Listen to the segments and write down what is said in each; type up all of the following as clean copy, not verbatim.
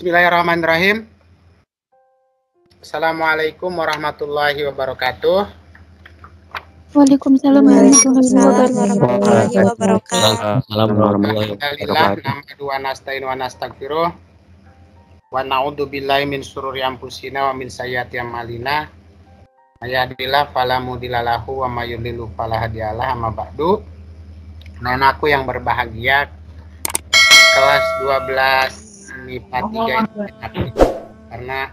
Bismillahirrahmanirrahim. Assalamualaikum warahmatullahi wabarakatuh. Waalaikumsalam warahmatullahi wabarakatuh. Alhamdulillah, nahmadu wa nasta'inu wa nastaghfiruh wa na'udzu billahi min syururi anfusina wa min sayyiati a'malina. May yahdihillahu fala mudhilla lahu wa may yudhlil fala hadiyalah. Amma ba'du. Anak-anakku yang berbahagia, kelas 12 MIPA 3 karena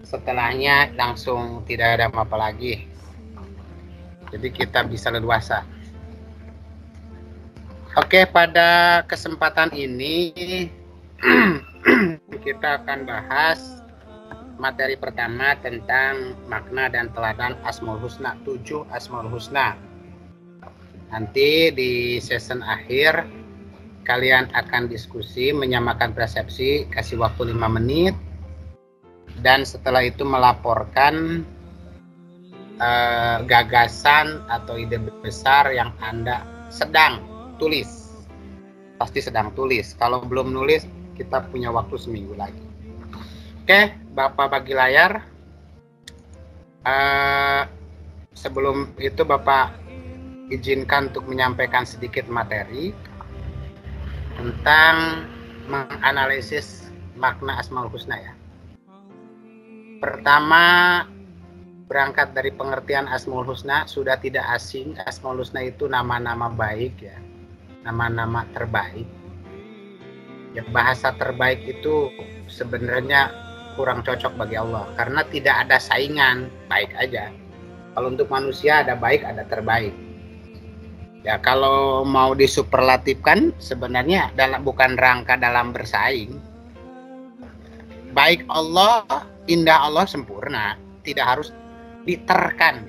setelahnya langsung tidak ada apa lagi, jadi kita bisa leluasa. Oke, pada kesempatan ini kita akan bahas materi pertama tentang makna dan teladan Asmaul Husna, 7 Asmaul Husna. Nanti di season akhir kalian akan diskusi, menyamakan persepsi, kasih waktu 5 menit, dan setelah itu melaporkan gagasan atau ide besar yang Anda sedang tulis. Pasti sedang tulis. Kalau belum nulis, kita punya waktu seminggu lagi. Oke, Bapak bagi layar. Sebelum itu Bapak izinkan untuk menyampaikan sedikit materi tentang menganalisis makna Asmaul Husna ya. Pertama, berangkat dari pengertian Asmaul Husna, sudah tidak asing. Asmaul Husna itu nama-nama baik ya, nama-nama terbaik. Ya, bahasa terbaik itu sebenarnya kurang cocok bagi Allah karena tidak ada saingan, baik aja. Kalau untuk manusia ada baik, ada terbaik. Ya, kalau mau disuperlatifkan sebenarnya bukan rangka dalam bersaing. Baik Allah, indah Allah, sempurna, tidak harus diterkan.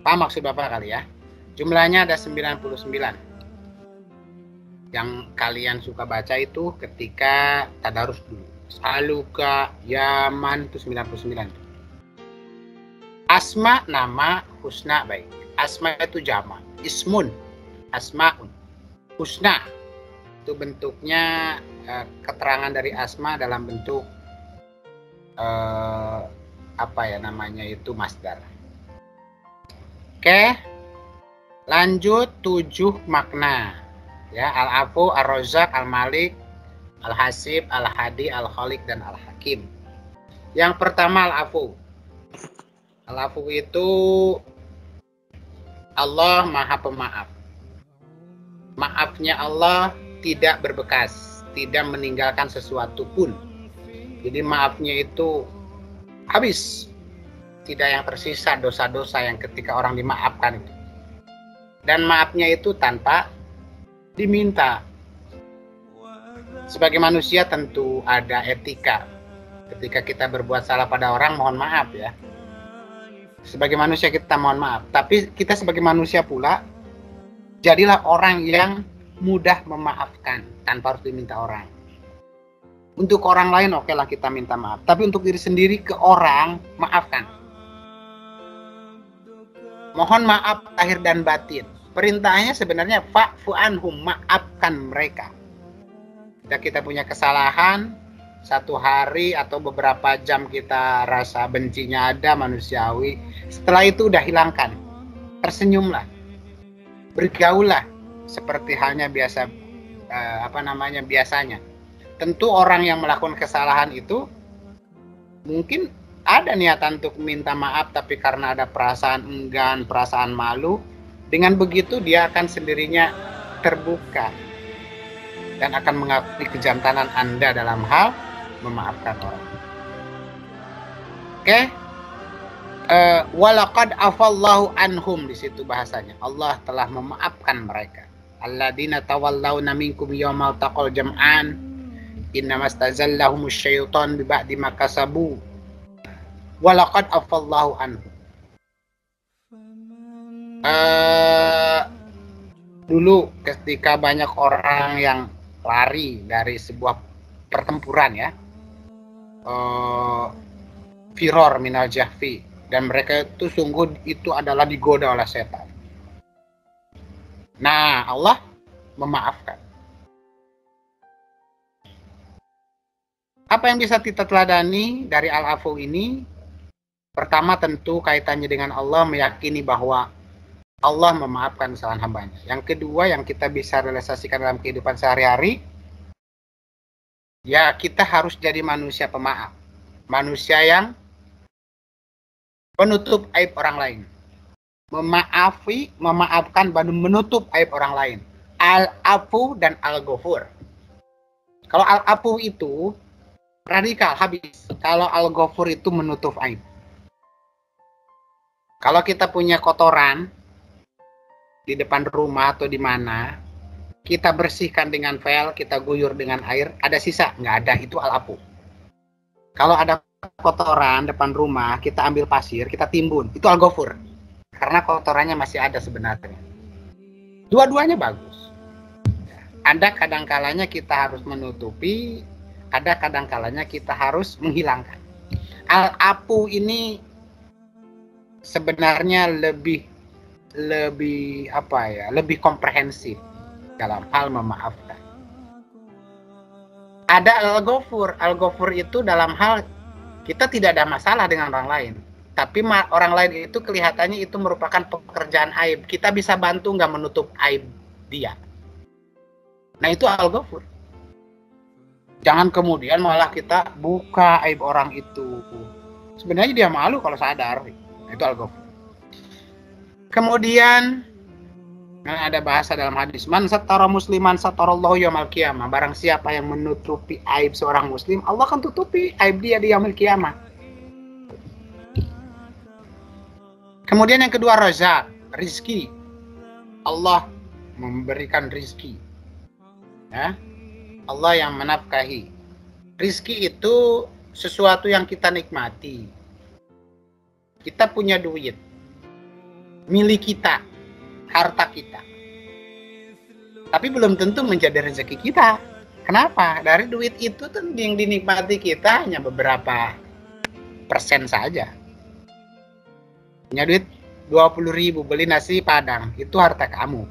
Paham maksud Bapak kali ya? Jumlahnya ada 99. Yang kalian suka baca itu ketika tadarus dulu. Saluka, Yaman, itu 99. Asma, nama, husna, baik. Asma itu jama. Ismun, asmaun, husna itu bentuknya keterangan dari asma dalam bentuk masdar. Oke, lanjut 7 makna ya: al-afu, ar-razzaq, al-malik, al-hasib, al-hadi, al-khaliq, dan al-hakim. Yang pertama al-afu. Al-afu itu Allah Maha Pemaaf. Maafnya Allah tidak berbekas, tidak meninggalkan sesuatu pun. Jadi maafnya itu habis, tidak yang tersisa dosa-dosa yang ketika orang dimaafkan itu. Dan maafnya itu tanpa diminta. Sebagai manusia tentu ada etika. Ketika kita berbuat salah pada orang, mohon maaf ya. Sebagai manusia kita mohon maaf, tapi kita sebagai manusia pula jadilah orang yang mudah memaafkan tanpa harus diminta orang. Untuk orang lain oke lah kita minta maaf, tapi untuk diri sendiri ke orang maafkan. Mohon maaf lahir dan batin. Perintahnya sebenarnya fa'fu anhum, maafkan mereka. Jika kita punya kesalahan, satu hari atau beberapa jam kita rasa bencinya ada, manusiawi. Setelah itu udah hilangkan. Tersenyumlah. Bergaullah seperti halnya biasanya. Tentu orang yang melakukan kesalahan itu mungkin ada niatan untuk minta maaf, tapi karena ada perasaan enggan, perasaan malu, dengan begitu dia akan sendirinya terbuka dan akan mengakui kejantanan Anda dalam hal memaafkan orang. Oke. Walaqad afallahu anhum, di situ bahasanya Allah telah memaafkan mereka. Alladzina tawallawna minkum yawmal taqal jam'an innamastazallahum syaitan bi ba'di ma kasabu. Walaqad afallahu anhum. Dulu ketika banyak orang yang lari dari sebuah pertempuran ya, firor minal jahfi, dan mereka itu sungguh itu adalah digoda oleh setan. Nah, Allah memaafkan. Apa yang bisa kita teladani dari Al-Afu ini? Pertama tentu kaitannya dengan Allah, meyakini bahwa Allah memaafkan kesalahan hambanya. Yang kedua yang kita bisa realisasikan dalam kehidupan sehari-hari, ya kita harus jadi manusia pemaaf. Manusia yang menutup aib orang lain. Memaafkan dan menutup aib orang lain. Al-Afu dan Al-Ghafur. Kalau Al-Afu itu radikal, habis. Kalau Al-Ghafur itu menutup aib. Kalau kita punya kotoran di depan rumah atau di mana, kita bersihkan dengan vel, kita guyur dengan air, ada sisa? Nggak ada, itu Al-Afu. Kalau ada kotoran depan rumah, kita ambil pasir, kita timbun, itu Al-Ghafur. Karena kotorannya masih ada sebenarnya. Dua-duanya bagus. Ada kadang-kalanya kita harus menutupi, ada kadang-kalanya kita harus menghilangkan. Al-Afu ini sebenarnya lebih komprehensif dalam hal memaafkan. Ada Al-Ghafur. Al-Ghafur itu dalam hal kita tidak ada masalah dengan orang lain, tapi orang lain itu kelihatannya itu merupakan pekerjaan aib. Kita bisa bantu nggak menutup aib dia. Nah itu Al-Ghafur. Jangan kemudian malah kita buka aib orang itu. Sebenarnya dia malu kalau sadar. Itu Al-Ghafur. Kemudian ada bahasa dalam hadis, man satara musliman satarallahu yaumil qiyamah. Barang siapa yang menutupi aib seorang muslim, Allah akan tutupi aib dia di yaumil qiyamah. Kemudian yang kedua, razak, rizki. Allah memberikan rizki. Ya. Allah yang menafkahi. Rizki itu sesuatu yang kita nikmati. Kita punya duit, milik kita, harta kita. Tapi belum tentu menjadi rezeki kita. Kenapa? Dari duit itu tuh yang dinikmati kita hanya beberapa persen saja. Punya duit 20.000 beli nasi Padang, itu harta kamu.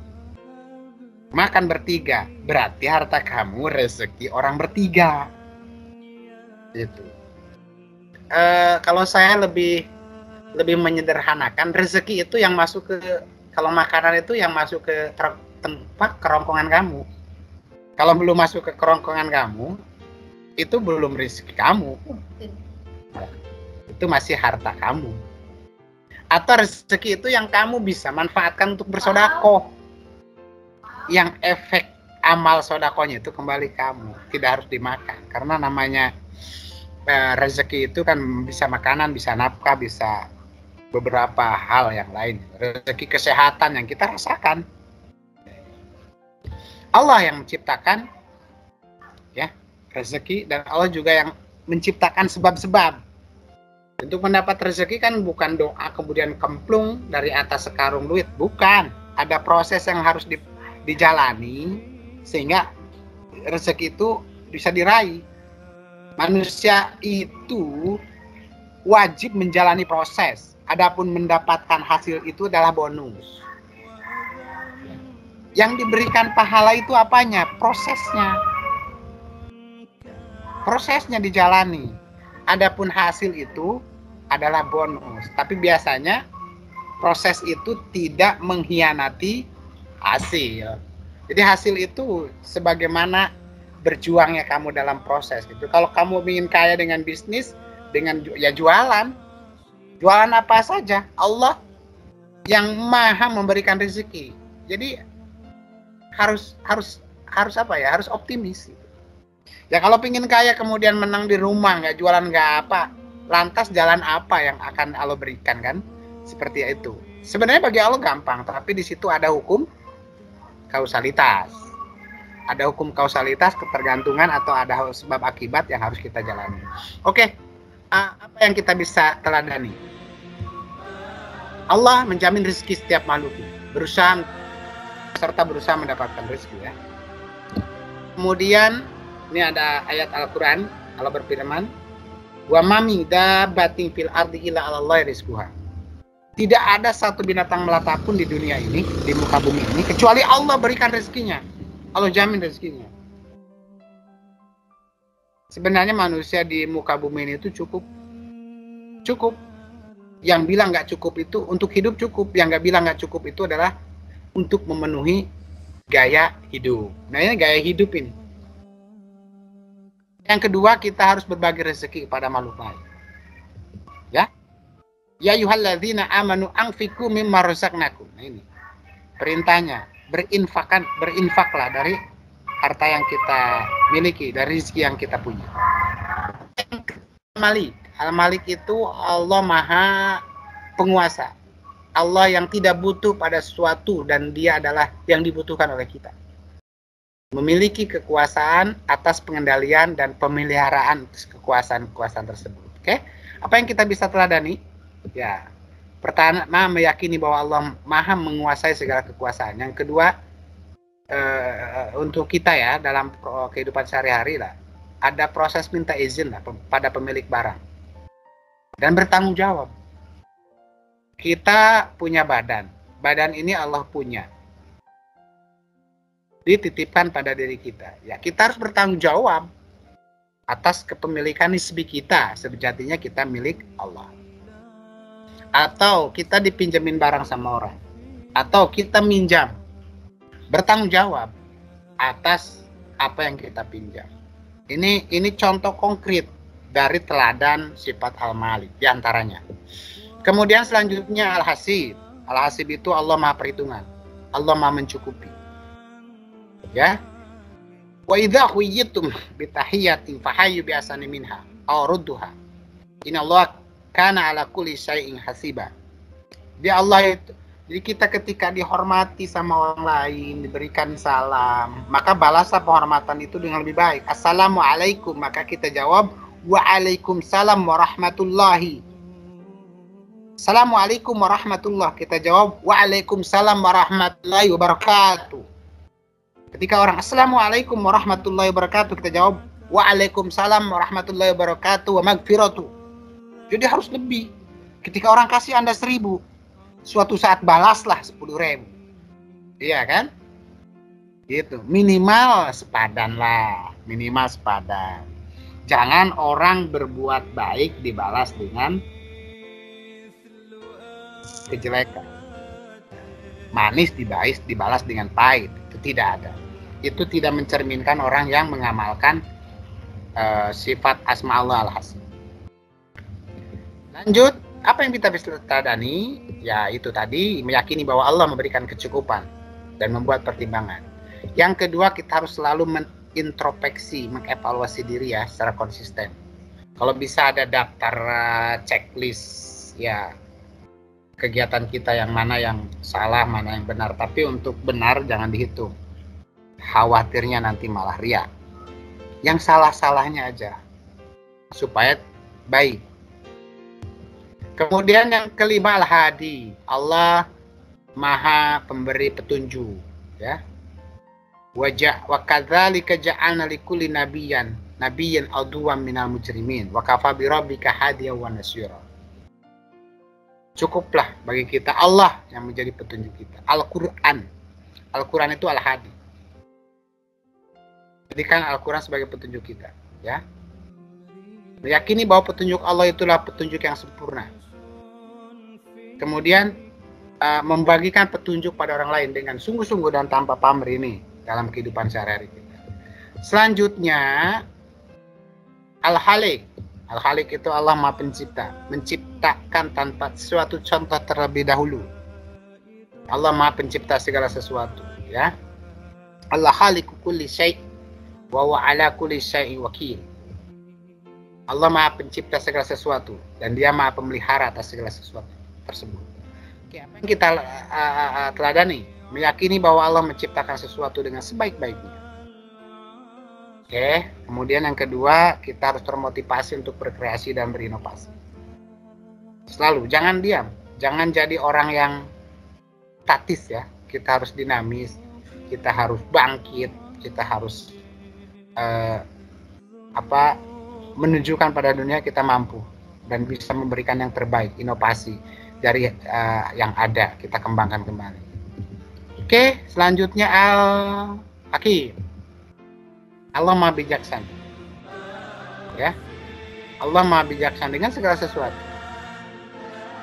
Makan bertiga, berarti harta kamu rezeki orang bertiga. Gitu. Kalau saya lebih menyederhanakan, rezeki itu yang masuk ke, kalau makanan itu yang masuk ke tempat kerongkongan kamu. Kalau belum masuk ke kerongkongan kamu, itu belum rezeki kamu. Itu masih harta kamu. Atau rezeki itu yang kamu bisa manfaatkan untuk bersedekah. Yang efek amal sedekahnya itu kembali kamu, tidak harus dimakan. Karena namanya rezeki itu kan bisa makanan, bisa nafkah, bisa beberapa hal yang lain. Rezeki kesehatan yang kita rasakan. Allah yang menciptakan ya rezeki, dan Allah juga yang menciptakan sebab-sebab. Untuk mendapat rezeki kan bukan doa kemudian kemplung dari atas sekarung duit, bukan. Ada proses yang harus dijalani sehingga rezeki itu bisa diraih. Manusia itu wajib menjalani proses. Adapun mendapatkan hasil itu adalah bonus. Yang diberikan pahala itu apanya? Prosesnya. Prosesnya dijalani. Adapun hasil itu adalah bonus. Tapi biasanya proses itu tidak mengkhianati hasil. Jadi hasil itu sebagaimana berjuangnya kamu dalam proses gitu. Kalau kamu ingin kaya dengan bisnis, dengan ya jualan apa saja, Allah yang maha memberikan rezeki. Jadi harus apa ya? Harus optimis. Ya kalau ingin kaya kemudian menang di rumah, nggak jualan nggak apa, lantas jalan apa yang akan Allah berikan kan? Seperti itu. Sebenarnya bagi Allah gampang, tapi di situ ada hukum kausalitas. Ada hukum kausalitas, ketergantungan, atau ada sebab akibat yang harus kita jalani. Oke, apa yang kita bisa teladani? Allah menjamin rezeki setiap makhluk, berusaha mendapatkan rezeki ya. Kemudian ini ada ayat Al-Quran, Allah berfirman, wa mami dabbatin fil ardi illa 'alallahi rizquha. Tidak ada satu binatang melata pun di dunia ini, di muka bumi ini, kecuali Allah berikan rezekinya. Allah jamin rezekinya. Sebenarnya manusia di muka bumi ini itu cukup. Yang bilang nggak cukup itu untuk hidup cukup. Yang nggak bilang nggak cukup itu adalah untuk memenuhi gaya hidup. Nah, ini gaya hidup ini. Yang kedua, kita harus berbagi rezeki kepada makhluk lain. Ya. Ya ayyuhalladzina amanu anfiqu mimma razaqnakum. Nah, ini perintahnya, berinfaklah dari harta yang kita miliki, dari rezeki yang kita punya. Al-Malik itu Allah Maha Penguasa. Allah yang tidak butuh pada sesuatu dan dia adalah yang dibutuhkan oleh kita. Memiliki kekuasaan atas pengendalian dan pemeliharaan kekuasaan tersebut. Oke? Apa yang kita bisa teladani? Ya. Pertama, meyakini bahwa Allah Maha menguasai segala kekuasaan. Yang kedua, untuk kita ya dalam kehidupan sehari-hari lah, ada proses minta izin lah pada pemilik barang dan bertanggung jawab. Kita punya badan ini Allah punya, dititipkan pada diri kita. Ya, kita harus bertanggung jawab atas kepemilikan nisbi kita. Sejatinya kita milik Allah. Atau kita dipinjemin barang sama orang, atau kita minjam, bertanggung jawab atas apa yang kita pinjam. Ini contoh konkret dari teladan sifat Al-Malik diantaranya. Kemudian selanjutnya Al-Hasib. Al-Hasib itu Allah Maha Perhitungan, Allah Maha Mencukupi. Ya. Wa idza khuyyitum bi tahiyyatin fahayyu bi ahsani minha aw rudduha. Innallaha kana ala kulli syai'in hasiba. Dia Allah itu. Jadi kita ketika dihormati sama orang lain, diberikan salam, maka balaslah penghormatan itu dengan lebih baik. Assalamualaikum, maka kita jawab waalaikumsalam warahmatullahi. Assalamualaikum warahmatullahi, kita jawab waalaikumsalam warahmatullahi wabarakatuh. Ketika orang assalamualaikum warahmatullahi wabarakatuh, kita jawab waalaikumsalam warahmatullahi wabarakatuh wa magfiratuh. Jadi harus lebih. Ketika orang kasih Anda 1.000, suatu saat balaslah 10.000. Iya kan? Gitu. Minimal sepadan lah. Minimal sepadan. Jangan orang berbuat baik dibalas dengan kejelekan. Manis dibalas dengan pahit. Itu tidak ada. Itu tidak mencerminkan orang yang mengamalkan sifat asma Allah al-Hasan. Lanjut, apa yang kita bisa teladani? Ya itu tadi, meyakini bahwa Allah memberikan kecukupan dan membuat pertimbangan. Yang kedua, kita harus selalu mengintrospeksi, mengevaluasi diri ya secara konsisten. Kalau bisa ada daftar checklist ya kegiatan kita, yang mana yang salah, mana yang benar. Tapi untuk benar jangan dihitung. Khawatirnya nanti malah riya. Yang salah-salahnya aja supaya baik. Kemudian yang kelima Al-Hadi. Allah Maha pemberi petunjuk, ya. Wa kadzalika ja'alna likulli nabiyyan aduwwan minal mujrimin wa kafa bi rabbika hadiyan wa nasyira. Cukuplah bagi kita Allah yang menjadi petunjuk kita. Al-Qur'an. Al-Qur'an itu Al-Hadi. Jadikan Al-Qur'an sebagai petunjuk kita, ya. Meyakini bahwa petunjuk Allah itulah petunjuk yang sempurna. Kemudian membagikan petunjuk pada orang lain dengan sungguh-sungguh dan tanpa pamrih ini dalam kehidupan sehari-hari kita. Selanjutnya Al-Khaliq. Al-Khaliq itu Allah Maha Pencipta, menciptakan tanpa suatu contoh terlebih dahulu. Allah Maha Pencipta segala sesuatu, ya. Allah khaliqu kulli syai' wa huwa ala kulli syai'in wakil. Allah Maha Pencipta segala sesuatu dan Dia Maha Pemelihara atas segala sesuatu tersebut. Oke, apa yang kita teladani? Meyakini bahwa Allah menciptakan sesuatu dengan sebaik-baiknya. Oke, kemudian yang kedua, kita harus termotivasi untuk berkreasi dan berinovasi. Selalu, jangan diam, jangan jadi orang yang statis ya. Kita harus dinamis, kita harus bangkit, kita harus menunjukkan pada dunia kita mampu dan bisa memberikan yang terbaik, inovasi dari yang ada, kita kembangkan kembali. Oke, selanjutnya Al-Hakim. Allah Maha Bijaksana. Ya, Allah Maha bijaksana dengan segala sesuatu.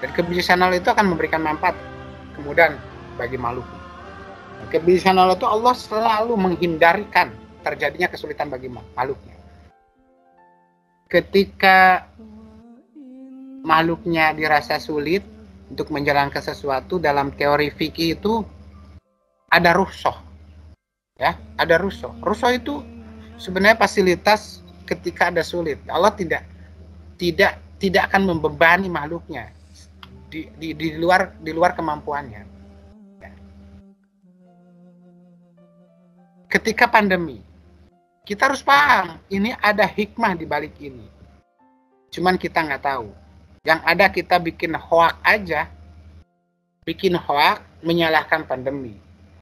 Dan kebijaksanaan itu akan memberikan manfaat kemudian bagi makhluk. Kebijaksanaan itu Allah selalu menghindarkan terjadinya kesulitan bagi makhluknya. Ketika makhluknya dirasa sulit untuk menjalankan sesuatu, dalam teori fikih itu ada rukhsah. Ya, ada rukhsah. Rukhsah itu sebenarnya fasilitas ketika ada sulit. Allah tidak akan membebani makhluknya di luar kemampuannya. Ketika pandemi, kita harus paham ini ada hikmah di balik ini. Cuman kita nggak tahu. Yang ada kita bikin hoak aja, bikin hoak menyalahkan pandemi.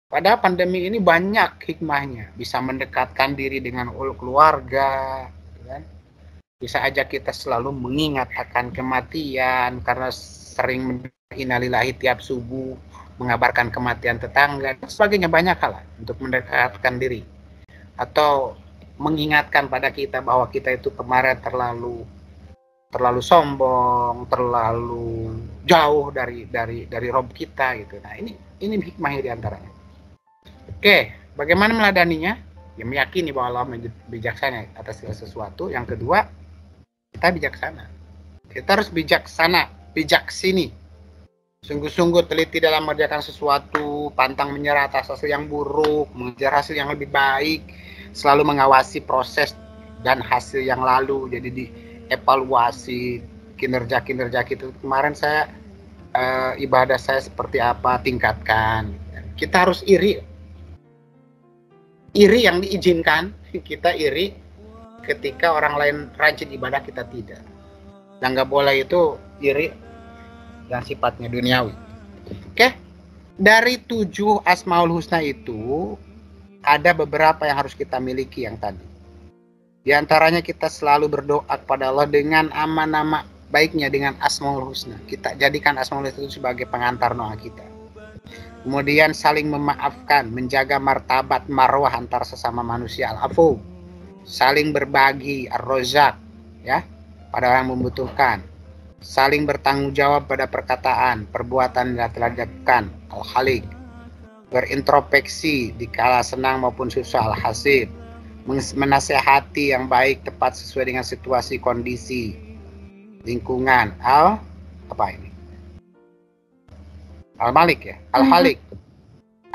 Padahal pandemi ini banyak hikmahnya, bisa mendekatkan diri dengan keluarga, kan? Bisa aja kita selalu mengingat akan kematian karena sering mendengar innalillahi tiap subuh, mengabarkan kematian tetangga dan sebagainya, banyak hal untuk mendekatkan diri atau mengingatkan pada kita bahwa kita itu kemarin terlalu sombong, terlalu jauh dari Rob kita gitu. Nah, ini hikmahnya di antaranya. Oke, bagaimana meladaninya? Ya, meyakini bahwa Allah bijaksana atas segala sesuatu. Yang kedua, kita bijaksana. Kita harus bijaksini. Sungguh-sungguh teliti dalam mengerjakan sesuatu, pantang menyerah atas hasil yang buruk, mengejar hasil yang lebih baik, selalu mengawasi proses dan hasil yang lalu, jadi dievaluasi kinerja kita. Kemarin saya ibadah saya seperti apa, tingkatkan. Kita harus iri yang diizinkan, kita iri ketika orang lain rajin ibadah, kita tidak. Dan nggak boleh itu iri yang sifatnya duniawi. Oke, dari 7 Asmaul Husna itu ada beberapa yang harus kita miliki yang tadi. Di antaranya kita selalu berdoa kepada Allah dengan nama baiknya, dengan Asmaul Husna. Kita jadikan Asmaul Husna itu sebagai pengantar doa kita. Kemudian saling memaafkan, menjaga martabat marwah antar sesama manusia, al-afu. Saling berbagi, ar-rozak, ya, pada orang yang membutuhkan. Saling bertanggung jawab pada perkataan, perbuatan yang telah dilakukan, al-khaliq. Berintrospeksi di kala senang maupun susah, al-hasib. Menasehati yang baik tepat sesuai dengan situasi, kondisi, lingkungan, al-malik ya, al-halik,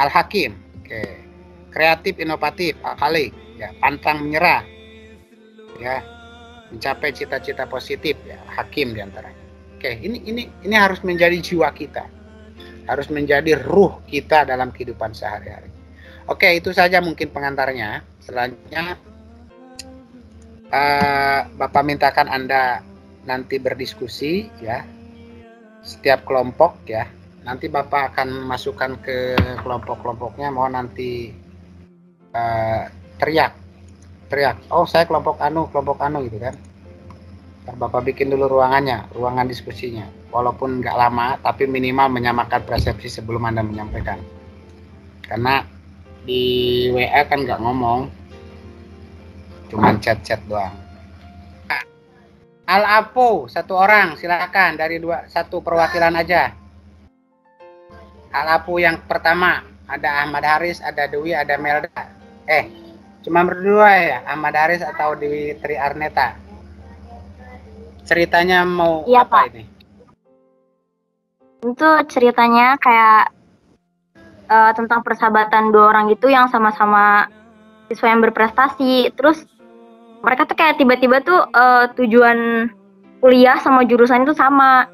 al-hakim. Oke. Kreatif, inovatif, al-halik, ya, pantang menyerah, ya, mencapai cita-cita positif, ya, hakim diantaranya. Oke, ini harus menjadi jiwa kita, harus menjadi ruh kita dalam kehidupan sehari-hari. Oke, itu saja mungkin pengantarnya. Selanjutnya Bapak mintakan Anda nanti berdiskusi, ya, setiap kelompok, ya. Nanti Bapak akan masukkan ke kelompok-kelompoknya. Mau nanti teriak, oh saya kelompok anu gitu kan. Bapak bikin dulu ruangan diskusinya, walaupun nggak lama, tapi minimal menyamakan persepsi sebelum Anda menyampaikan. Karena di WA kan nggak ngomong, cuma chat doang. Al-Afu, 1 orang, silakan dari 1 perwakilan aja. Al-Afu yang pertama, ada Ahmad Haris, ada Dewi, ada Melda. Cuma berdua ya, Ahmad Haris atau Dewi Tri Arneta. Ceritanya mau Iya, apa Pak. ini? Itu ceritanya kayak tentang persahabatan 2 orang itu yang sama-sama siswa yang berprestasi. Terus mereka tuh kayak tiba-tiba tuh tujuan kuliah sama jurusan itu sama.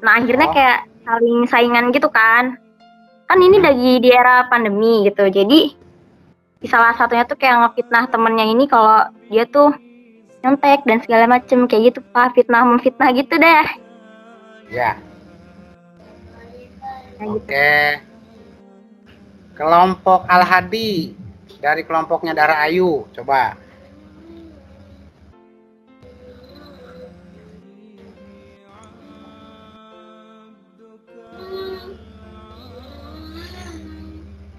Nah, akhirnya kayak saling saingan gitu kan. Kan ini lagi di era pandemi gitu. Jadi salah satunya tuh kayak ngefitnah temennya ini kalau dia tuh nyontek dan segala macem kayak gitu, Pak. Memfitnah gitu deh. Ya. Nah, Oke. Kelompok Al-Hadi dari kelompoknya Dara Ayu, coba.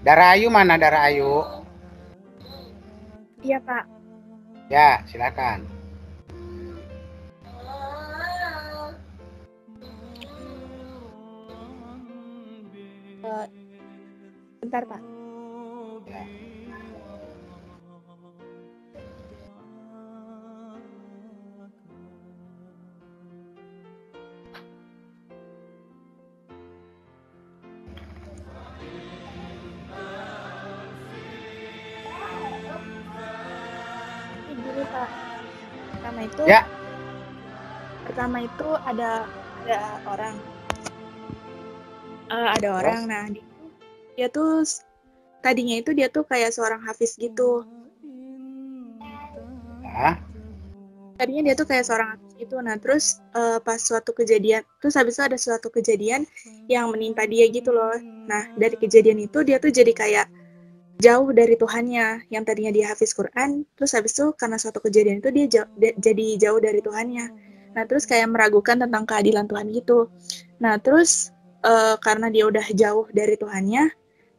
Dara Ayu mana, Dara Ayu? Iya, Pak. Ya, silakan. Bentar, Pak. Ya. Gini, Pak. Ya. Pertama itu ada orang. Ada orang. Nah, dia tuh tadinya itu dia tuh kayak seorang hafiz gitu. Ya. Tadinya dia tuh kayak seorang hafiz gitu. Nah, terus pas suatu kejadian, terus habis itu ada suatu kejadian yang menimpa dia gitu loh. Nah, dari kejadian itu dia tuh jadi kayak jauh dari Tuhannya. Yang tadinya dia hafiz Quran, terus habis itu karena suatu kejadian itu dia jadi jauh dari Tuhannya. Nah, terus kayak meragukan tentang keadilan Tuhan gitu. Nah, terus karena dia udah jauh dari Tuhannya,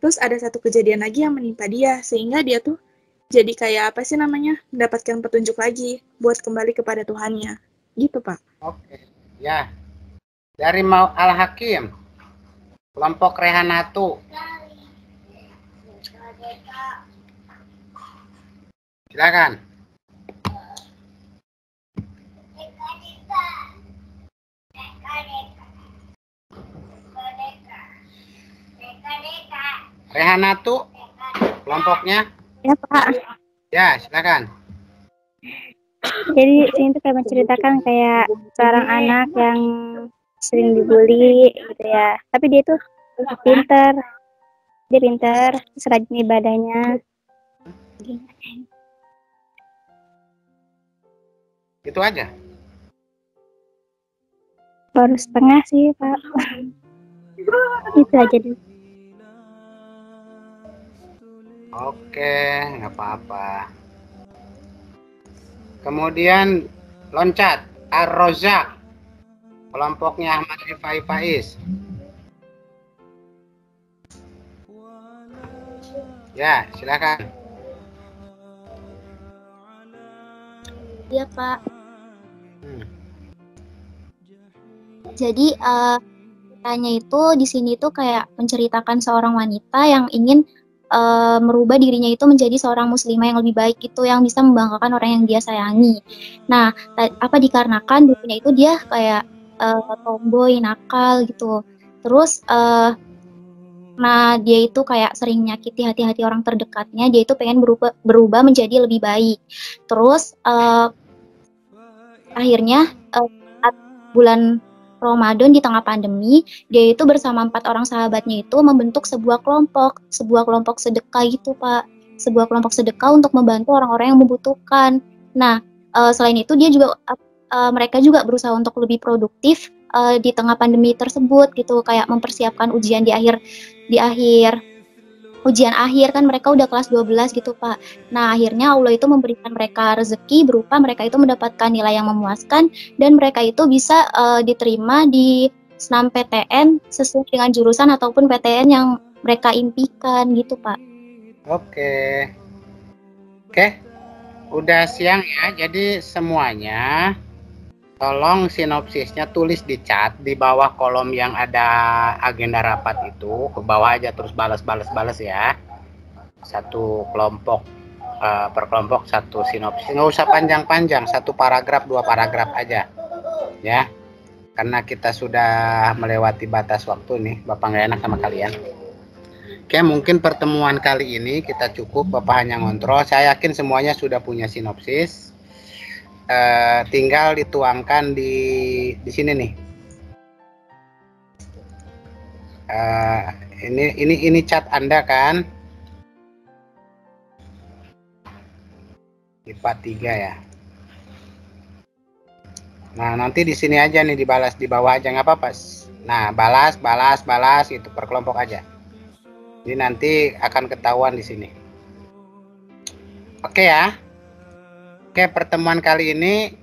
terus ada satu kejadian lagi yang menimpa dia, sehingga dia tuh jadi kayak apa sih namanya, mendapatkan petunjuk lagi buat kembali kepada Tuhannya. Gitu, Pak. Oke. Ya. Dari Mau Al-Hakim, kelompok Rehanatu. Silakan. Rehanatu, kelompoknya. Ya Pak. Ya, silakan. Jadi ini tuh kayak menceritakan kayak seorang anak yang sering dibully gitu ya. Tapi dia tuh pinter. Dia pinter, terus rajin ibadahnya. Itu aja. Baru setengah sih Pak. Itu aja dulu. Oke, nggak apa-apa. Kemudian loncat Ar-Rozak, kelompoknya Ahmad Rifai Faiz. Ya, silakan. Iya Pak. Jadi ceritanya itu di sini tuh kayak menceritakan seorang wanita yang ingin merubah dirinya itu menjadi seorang muslimah yang lebih baik itu, yang bisa membanggakan orang yang dia sayangi. Nah, dikarenakan dulunya itu dia kayak tomboy, nakal gitu. Terus nah dia itu kayak sering menyakiti hati-hati orang terdekatnya, dia itu pengen berubah menjadi lebih baik. Terus akhirnya saat bulan Ramadan di tengah pandemi, dia itu bersama 4 orang sahabatnya itu membentuk sebuah kelompok sedekah gitu Pak, sebuah kelompok sedekah untuk membantu orang-orang yang membutuhkan. Nah, selain itu dia juga mereka juga berusaha untuk lebih produktif di tengah pandemi tersebut gitu, kayak mempersiapkan ujian di akhir ujian akhir kan, mereka udah kelas 12 gitu Pak. Nah akhirnya Allah itu memberikan mereka rezeki berupa mereka itu mendapatkan nilai yang memuaskan dan mereka itu bisa diterima di SNMPTN sesuai dengan jurusan ataupun PTN yang mereka impikan gitu Pak. Oke. Udah siang ya, jadi semuanya tolong sinopsisnya tulis di chat di bawah kolom yang ada agenda rapat itu, ke bawah aja terus balas ya. Satu kelompok per kelompok satu sinopsis, nggak usah panjang-panjang, 1 paragraf 2 paragraf aja ya, karena kita sudah melewati batas waktu nih, Bapak nggak enak sama kalian. Oke, mungkin pertemuan kali ini kita cukup, Bapak hanya ngontrol. Saya yakin semuanya sudah punya sinopsis. Tinggal dituangkan di sini nih. Ini chat Anda kan? IPA 3 ya. Nah, nanti di sini aja nih, dibalas di bawah aja, nggak apa-apa. Nah, balas itu per kelompok aja. Jadi nanti akan ketahuan di sini. Oke ya. Oke, pertemuan kali ini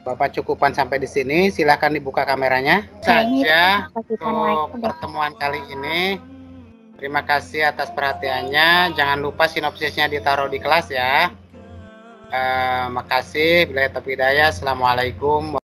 Bapak cukupan sampai di sini. Silahkan dibuka kameranya. Saja untuk pertemuan kali ini. Terima kasih atas perhatiannya. Jangan lupa sinopsisnya ditaruh di kelas ya. Makasih. Billahi taufiq hidayah. Assalamualaikum.